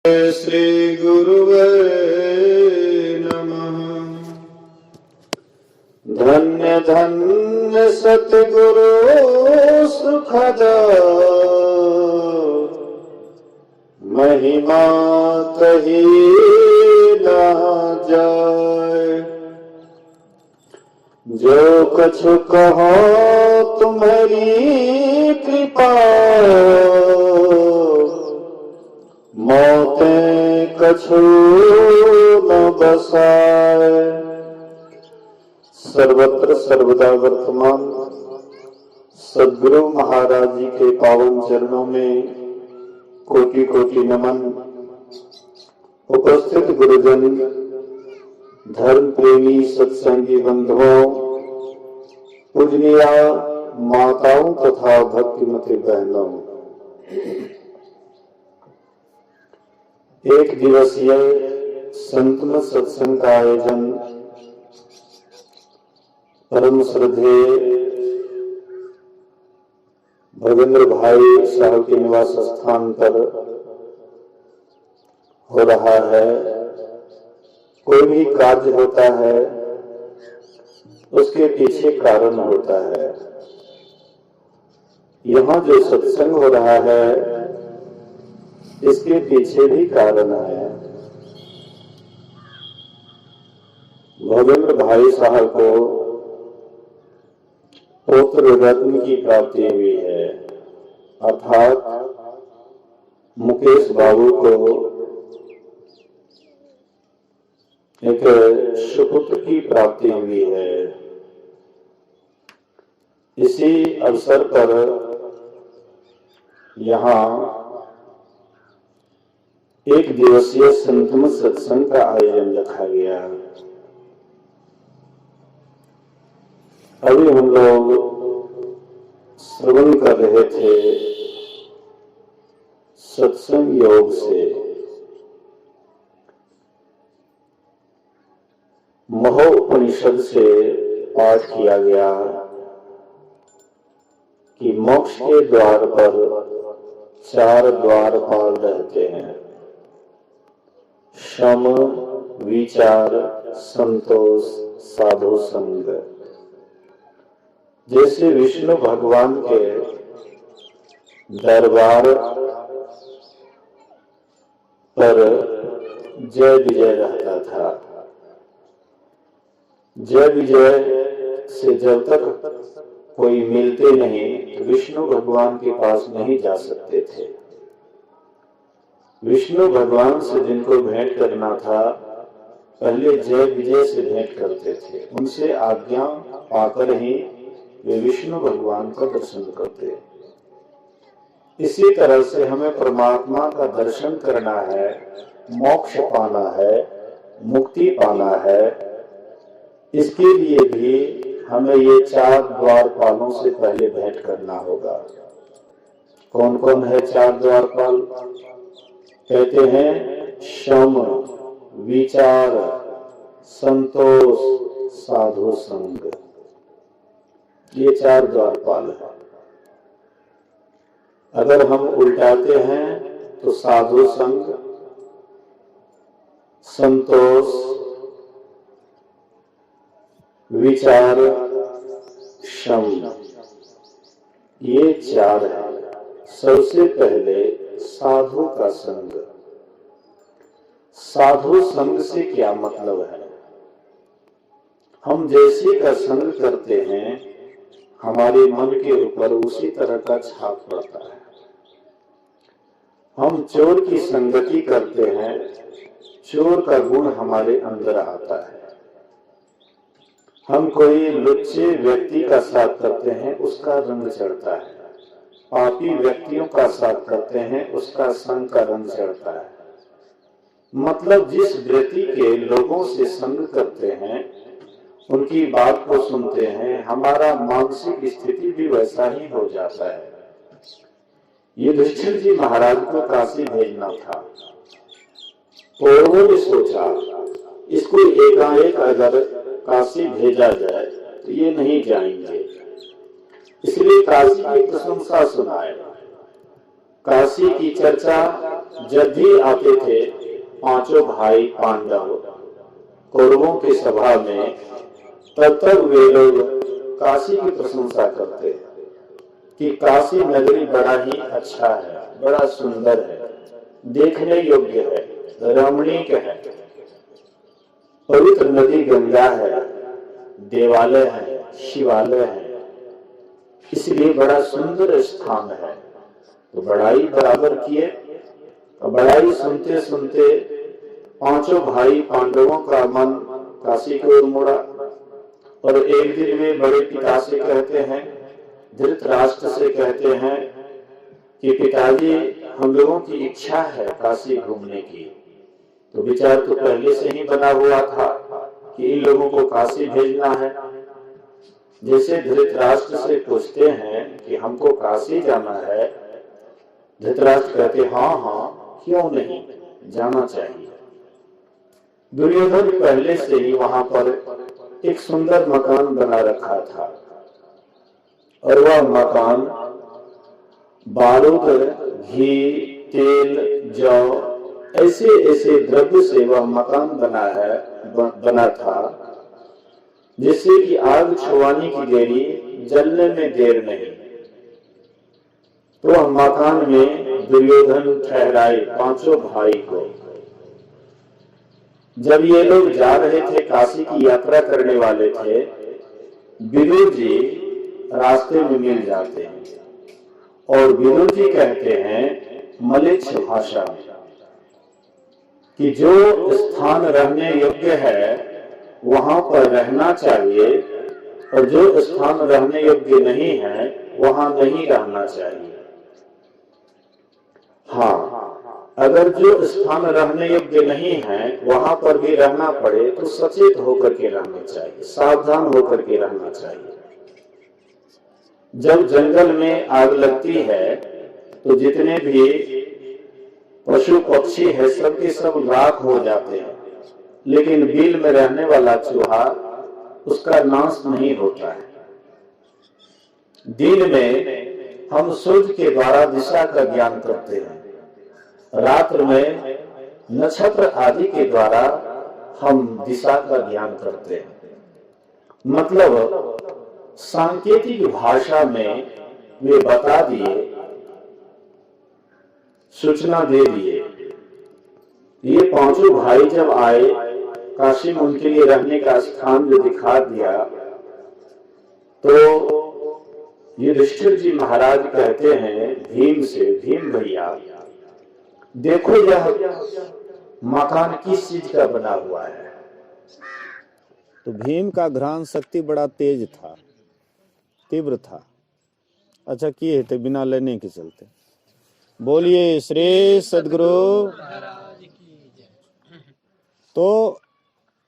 श्री गुरुवे नमः। धन्य धन्य सतगुरु सुखद महिमा कही न जाए। जो कछु कहो तुम्हारी कृपा, मौते कछु न बसाए। सर्वत्र सर्वदा वर्तमान सद्गुरु महाराज जी के पावन चरणों में कोटि कोटि नमन। उपस्थित गुरुजन, धर्म प्रेमी सत्संगी बंधुओं, पूजनीय माताओं तथा भक्तिमती बहनों, एक दिवसीय संतमत सत्संग का आयोजन परम श्रद्धेय भगेंद्र भाई साहब के निवास स्थान पर हो रहा है। कोई भी कार्य होता है उसके पीछे कारण होता है। यहाँ जो सत्संग हो रहा है इसके पीछे भी कारण है। भगेंद्र भाई साहब को पुत्र रत्न की प्राप्ति हुई है, अर्थात मुकेश बाबू को एक सुपुत्र की प्राप्ति हुई है। इसी अवसर पर यहाँ एक दिवसीय संतमत सत्संग का आयोजन रखा गया। अभी हम लोग श्रवण कर रहे थे सत्संग योग से। महोपनिषद से पाठ किया गया कि मोक्ष के द्वार पर 4 द्वारपाल रहते हैं: शम, विचार, संतोष, साधु संग। जैसे विष्णु भगवान के दरबार पर जय विजय रहता था। जय विजय से जब तक कोई मिलते नहीं तो विष्णु भगवान के पास नहीं जा सकते थे। विष्णु भगवान से जिनको भेंट करना था पहले जय विजय से भेंट करते थे। उनसे आज्ञा पाकर ही वे विष्णु भगवान का दर्शन करते। इसी तरह से हमें परमात्मा का दर्शन करना है, मोक्ष पाना है, मुक्ति पाना है। इसके लिए भी हमें ये 4 द्वारपालों से पहले भेंट करना होगा। कौन कौन है 4 द्वारपाल? कहते हैं शम, विचार, संतोष, साधु संग। ये 4 द्वारपाल है। अगर हम उल्टाते हैं तो साधु संग, संतोष, विचार, शम, ये 4 है। सबसे पहले साधु का संग। साधु संग से क्या मतलब है? हम जैसे का संग करते हैं हमारे मन के ऊपर उसी तरह का छाप पड़ता है। हम चोर की संगति करते हैं, चोर का गुण हमारे अंदर आता है। हम कोई लुच्चे व्यक्ति का साथ करते हैं, उसका रंग चढ़ता है। पापी व्यक्तियों का साथ करते हैं, उसका संग का रंग चढ़ता है। मतलब जिस वृत्ति के लोगों से संग करते हैं, उनकी बात को सुनते हैं, हमारा मानसिक स्थिति भी वैसा ही हो जाता है। युधिष्ठिर जी महाराज को काशी भेजना था। कौरवों ने सोचा इसको एकाएक अगर काशी भेजा जाए तो ये नहीं जाएंगे, इसलिए काशी की प्रशंसा सुनाए। काशी की चर्चा जब भी आते थे पांचों भाई पांडव कौरवों की सभा में, तब तक वे लोग काशी की प्रशंसा करते कि काशी नगरी बड़ा ही अच्छा है, बड़ा सुंदर है, देखने योग्य है, रमणीक है, पवित्र नदी गंगा है, देवालय है, शिवालय है, इसलिए बड़ा सुंदर स्थान है। तो बड़ाई बराबर किए और बड़ाई सुनते सुनते पांचों भाई पांडवों का मन काशी की ओर मुड़ा। और एक दिन वे बड़े पिता से कहते हैं, धृतराष्ट्र से कहते हैं कि पिताजी हम लोगों की इच्छा है काशी घूमने की। तो विचार तो पहले से ही बना हुआ था कि इन लोगों को काशी भेजना है। जैसे धृतराष्ट्र से पूछते हैं कि हमको काशी जाना है, धृतराष्ट्र कहते हाँ हाँ क्यों नहीं, जाना चाहिए। दुर्योधन पहले से ही वहां पर एक सुंदर मकान बना रखा था और वह मकान बारूद, घी, तेल, जौ ऐसे ऐसे द्रव्य से वह मकान बना था जिससे कि आग छुआने की देरी, जलने में देर नहीं। तो वह मकान में दुर्योधन ठहराए पांचों भाई को। जब ये लोग जा रहे थे, काशी की यात्रा करने वाले थे, विदुर जी रास्ते में मिल जाते हैं और विदुर जी कहते हैं मलेच्छ भाषा में कि जो स्थान रहने योग्य है वहां पर रहना चाहिए और जो स्थान रहने योग्य नहीं है वहां नहीं रहना चाहिए। हाँ, अगर जो स्थान रहने योग्य नहीं है वहां पर भी रहना पड़े तो सचेत होकर के रहना चाहिए, सावधान होकर के रहना चाहिए। जब जंगल में आग लगती है तो जितने भी पशु पक्षी है सबके सब राख हो जाते हैं, लेकिन बिल में रहने वाला चूहा उसका नाश नहीं होता है। दिन में हम सूर्य के द्वारा दिशा का ज्ञान करते हैं, रात्र में नक्षत्र आदि के द्वारा हम दिशा का ज्ञान करते हैं। मतलब सांकेतिक भाषा में वे बता दिए, सूचना दे दिए। ये पांचों भाई जब आए, काशी में उनके लिए रहने का स्थान जो दिखा दिया, तो युधिष्ठिर जी महाराज कहते हैं भीम से, भीम भैया देखो यह मकान किस चीज का बना हुआ है। तो भीम का घ्राण शक्ति बड़ा तेज था, तीव्र था। अच्छा किए थे बिना लेने के चलते। बोलिए श्री सदगुरु। तो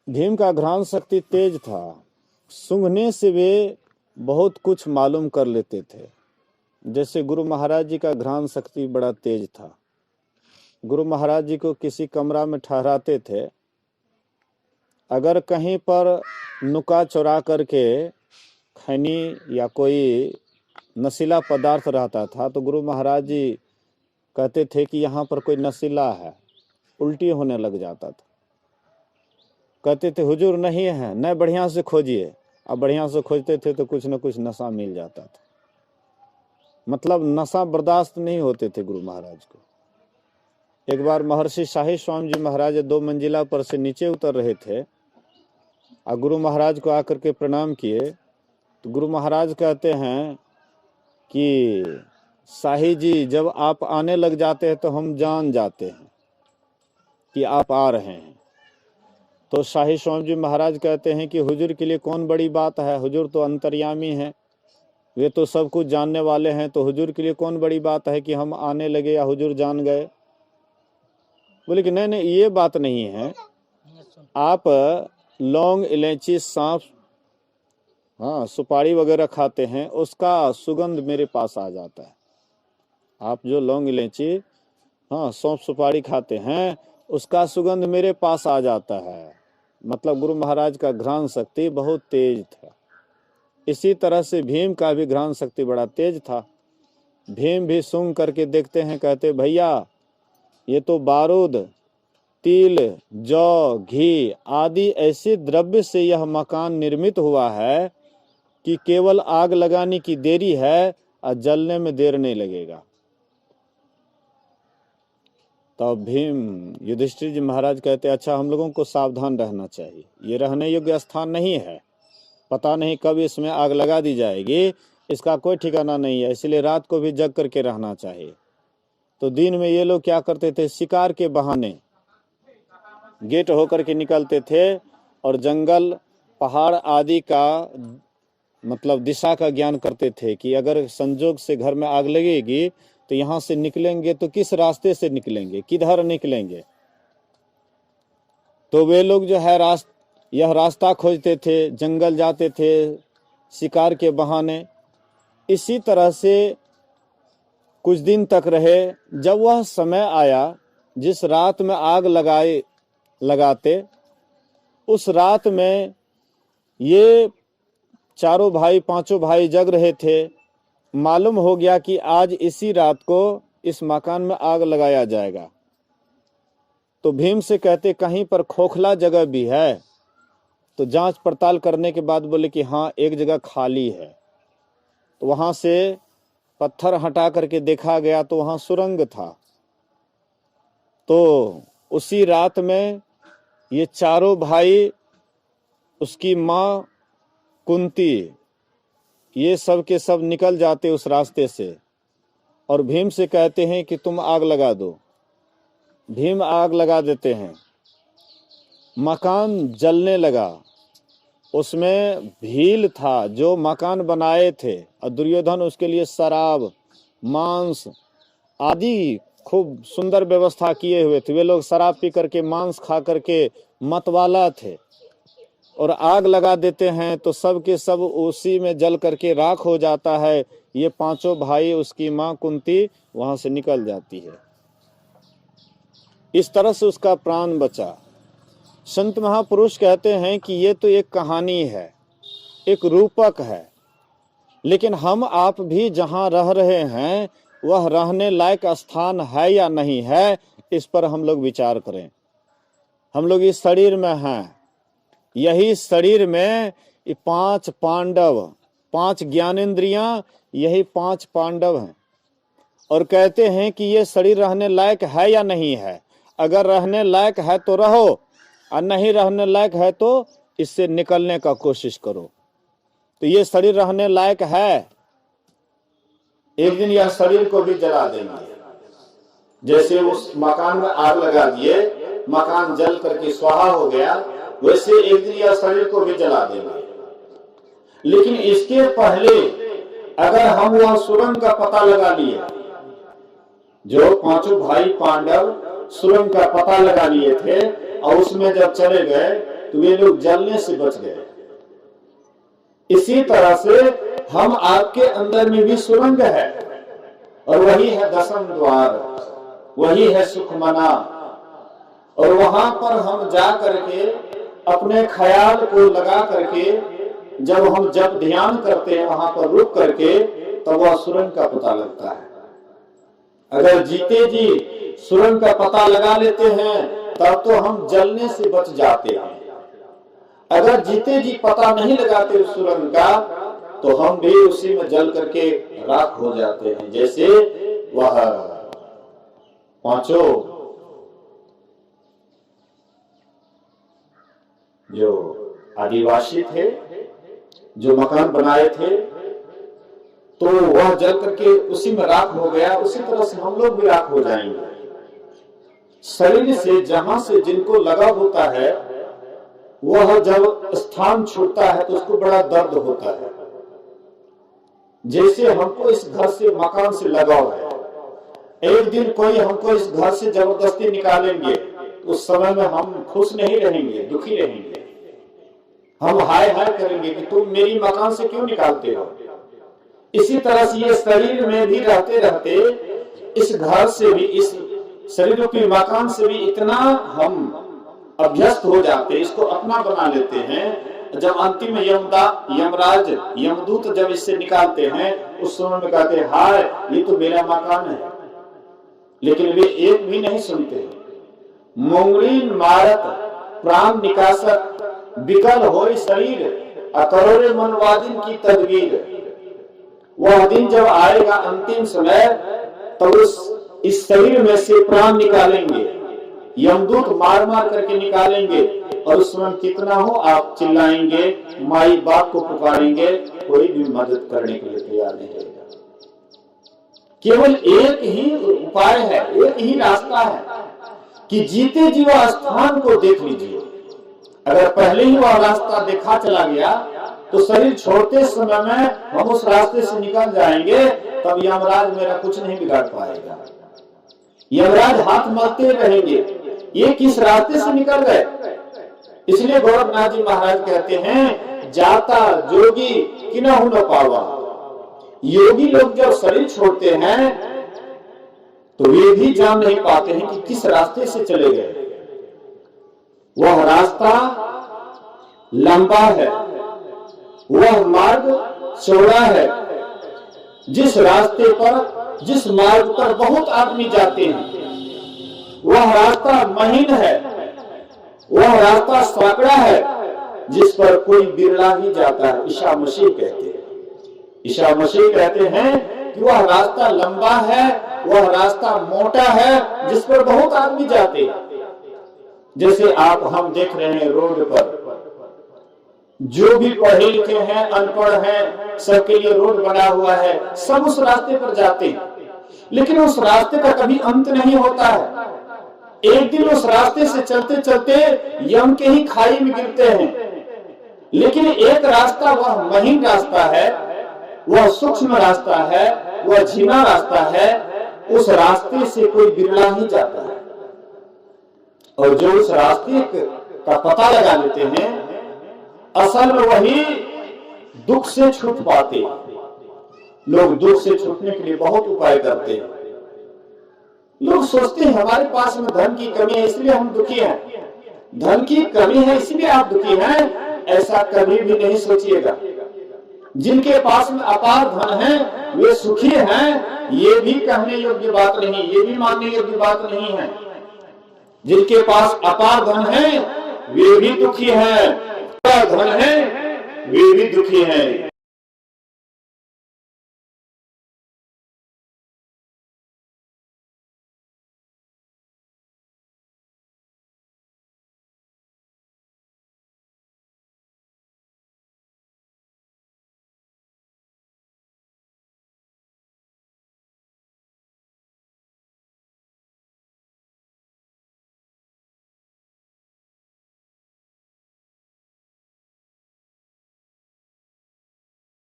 भीम का घ्राण शक्ति तेज था, सूंघने से वे बहुत कुछ मालूम कर लेते थे। जैसे गुरु महाराज जी का घ्राण शक्ति बड़ा तेज था। गुरु महाराज जी को किसी कमरा में ठहराते थे, अगर कहीं पर नुका चुरा करके खैनी या कोई नशीला पदार्थ रहता था तो गुरु महाराज जी कहते थे कि यहाँ पर कोई नशीला है, उल्टी होने लग जाता था। कहते थे हुजूर नहीं है, न बढ़िया से खोजिए। अब बढ़िया से खोजते थे तो कुछ न कुछ नशा मिल जाता था। मतलब नशा बर्दाश्त नहीं होते थे गुरु महाराज को। एक बार महर्षि शाही स्वामी जी महाराज 2 मंजिला पर से नीचे उतर रहे थे और गुरु महाराज को आकर के प्रणाम किए तो गुरु महाराज कहते हैं कि शाही जी जब आप आने लग जाते हैं तो हम जान जाते हैं कि आप आ रहे हैं। तो शाही स्वामी जी महाराज कहते हैं कि हुजूर के लिए कौन बड़ी बात है, हुजूर तो अंतर्यामी हैं, वे तो सब कुछ जानने वाले हैं, तो हुजूर के लिए कौन बड़ी बात है कि हम आने लगे या हुजूर जान गए। बोले कि नहीं नहीं ये बात नहीं है, आप लौंग इलायची सौंफ सुपारी वगैरह खाते हैं, उसका सुगंध मेरे पास आ जाता है। आप जो लौंग इलायची सौंफ सुपारी खाते हैं उसका सुगंध मेरे पास आ जाता है। मतलब गुरु महाराज का घ्राण शक्ति बहुत तेज था। इसी तरह से भीम का भी घ्राण शक्ति बड़ा तेज था। भीम भी सूंघ करके देखते हैं, कहते भैया ये तो बारूद, तिल, जौ, घी आदि ऐसे द्रव्य से यह मकान निर्मित हुआ है कि केवल आग लगाने की देरी है और जलने में देर नहीं लगेगा। तब भीम युधिष्ठिर जी महाराज कहते अच्छा हम लोगों को सावधान रहना चाहिए, ये रहने योग्य स्थान नहीं है, पता नहीं कब इसमें आग लगा दी जाएगी, इसका कोई ठिकाना नहीं है, इसलिए रात को भी जग करके रहना चाहिए। तो दिन में ये लोग क्या करते थे, शिकार के बहाने गेट होकर के निकलते थे और जंगल पहाड़ आदि का मतलब दिशा का ज्ञान करते थे कि अगर संजोग से घर में आग लगेगी तो यहाँ से निकलेंगे तो किस रास्ते से निकलेंगे, किधर निकलेंगे। तो वे लोग जो है यह रास्ता खोजते थे, जंगल जाते थे शिकार के बहाने। इसी तरह से कुछ दिन तक रहे। जब वह समय आया जिस रात में आग लगाते, उस रात में ये चारों भाई पांचों भाई जग रहे थे। मालूम हो गया कि आज इसी रात को इस मकान में आग लगाया जाएगा। तो भीम से कहते कहीं पर खोखला जगह भी है। तो जांच पड़ताल करने के बाद बोले कि हाँ एक जगह खाली है। तो वहां से पत्थर हटा करके देखा गया तो वहां सुरंग था। तो उसी रात में ये चारों भाई, उसकी माँ कुंती, ये सब के सब निकल जाते उस रास्ते से और भीम से कहते हैं कि तुम आग लगा दो। भीम आग लगा देते हैं, मकान जलने लगा। उसमें भील था जो मकान बनाए थे और दुर्योधन उसके लिए शराब, मांस आदि खूब सुंदर व्यवस्था किए हुए थे। वे लोग शराब पी करके, मांस खा करके मतवाला थे और आग लगा देते हैं तो सब के सब उसी में जल करके राख हो जाता है। ये पांचों भाई, उसकी माँ कुंती वहां से निकल जाती है। इस तरह से उसका प्राण बचा। संत महापुरुष कहते हैं कि ये तो एक कहानी है, एक रूपक है, लेकिन हम आप भी जहां रह रहे हैं वह रहने लायक स्थान है या नहीं है, इस पर हम लोग विचार करें। हम लोग इस शरीर में हैं, यही शरीर में ये 5 पांडव, 5 ज्ञानेंद्रियां, यही 5 पांडव हैं। और कहते हैं कि ये शरीर रहने लायक है या नहीं है। अगर रहने लायक है तो रहो और नहीं रहने लायक है तो इससे निकलने का कोशिश करो। तो ये शरीर रहने लायक है, एक दिन यह शरीर को भी जला देंगे। जैसे उस मकान में आग लगा दिए, मकान जल करके स्वाहा हो गया, वैसे एक दिन यह शरीर को भी जला देंगे। लेकिन इसके पहले अगर हम वह सुरंग का पता लगा लिए, जो पांचों भाई पांडव सुरंग का पता लगा लिए थे और उसमें जब चले गए तो वे लोग जलने से बच गए। इसी तरह से हम आपके अंदर में भी सुरंग है और वही है दशम द्वार, वही है सुखमना। और वहां पर हम जा करके अपने ख्याल को लगा करके जब हम ध्यान करते हैं, वहां पर रुक करके, तब वह सुरंग का पता लगता है। अगर जीते जी सुरंग का पता लगा लेते हैं तब तो हम जलने से बच जाते हैं। अगर जीते जी पता नहीं लगाते उस सुरंग का तो हम भी उसी में जल करके राख हो जाते हैं। जैसे वह पांचों जो आदिवासी थे, जो मकान बनाए थे, तो वह जल करके उसी में राख हो गया। उसी तरह से हम लोग भी राख हो जाएंगे। शरीर से जहां से जिनको लगा होता है, वह जब स्थान छूटता है तो उसको बड़ा दर्द होता है। जैसे हमको इस घर से, मकान से लगाव है, एक दिन कोई हमको इस घर से जबरदस्ती निकालेंगे, उस समय में हम खुश नहीं रहेंगे, दुखी रहेंगे। हम हाय हाय करेंगे कि तुम मेरी मकान से क्यों निकालते हो। इसी तरह से ये शरीर में भी रहते रहते इस घर से भी, इस शरीर रूपी मकान से भी इतना हम अभ्यस्त हो जाते, इसको अपना बना लेते हैं। जब अंतिम यमराज यमदूत जब इससे निकालते हैं, उस समय में कहते हैं हाय ये तो मेरा मकान है, लेकिन वे एक भी नहीं सुनते। मुंगली मारत प्राण निकासक विकल हो शरीर, अकरोरे मनवादिन की तदबीर। वह दिन जब आएगा अंतिम समय, तब इस शरीर में से प्राण निकालेंगे, यमदूत मार मार करके निकालेंगे, और उस समय कितना हो आप चिल्लाएंगे, माई बाप को पुकारेंगे, कोई भी मदद करने के लिए तैयार नहीं रहेगा। केवल एक ही उपाय है, एक ही रास्ता है कि जीते जी वह स्थान को देख लीजिए। अगर पहले ही वह रास्ता देखा चला गया तो शरीर छोड़ते समय में हम उस रास्ते से निकल जाएंगे, तब यमराज मेरा कुछ नहीं बिगाड़ पाएगा। यमराज हाथ मलते रहेंगे, ये किस रास्ते से निकल गए। इसलिए गोरखनाथ जी महाराज कहते हैं, जाता जोगी किन्हु न पावा। योगी लोग जब शरीर छोड़ते हैं तो वे भी जान नहीं पाते हैं कि किस रास्ते से चले गए। वह रास्ता लंबा है, वह मार्ग चौड़ा है। जिस रास्ते पर, जिस मार्ग पर बहुत आदमी जाते हैं, वह रास्ता महीन है, वह रास्ता सांकड़ा है, जिस पर कोई बिरला ही जाता है। ईसा मसीह कहते हैं, ईसा मसीह कहते हैं कि वह रास्ता लंबा है, वह रास्ता मोटा है, जिस पर बहुत आदमी जाते हैं। जैसे आप हम देख रहे हैं रोड पर, जो भी पढ़े लिखे हैं, अनपढ़ हैं, सबके लिए रोड बना हुआ है, सब उस रास्ते पर जाते हैं, लेकिन उस रास्ते का कभी अंत नहीं होता है। एक दिन उस रास्ते से चलते चलते यम के ही खाई में गिरते हैं। लेकिन एक रास्ता वह महीन रास्ता है, वह सूक्ष्म रास्ता है, वह झीना रास्ता है, उस रास्ते से कोई बिरला ही जाता है। और जो उस रास्ते का पता लगा लेते हैं, असल में वही दुख से छूट पाते हैं। लोग दुख से छूटने के लिए बहुत उपाय करते हैं। लोग सोचते हैं हमारे पास में धन की कमी है इसलिए हम दुखी हैं, धन की कमी है इसलिए आप दुखी हैं। ऐसा कभी भी नहीं सोचिएगा। जिनके पास में अपार धन है वे सुखी हैं, ये भी कहने योग्य बात नहीं, ये भी मानने योग्य बात नहीं है। जिनके पास अपार धन है वे भी दुखी हैं, धन है वे भी दुखी हैं।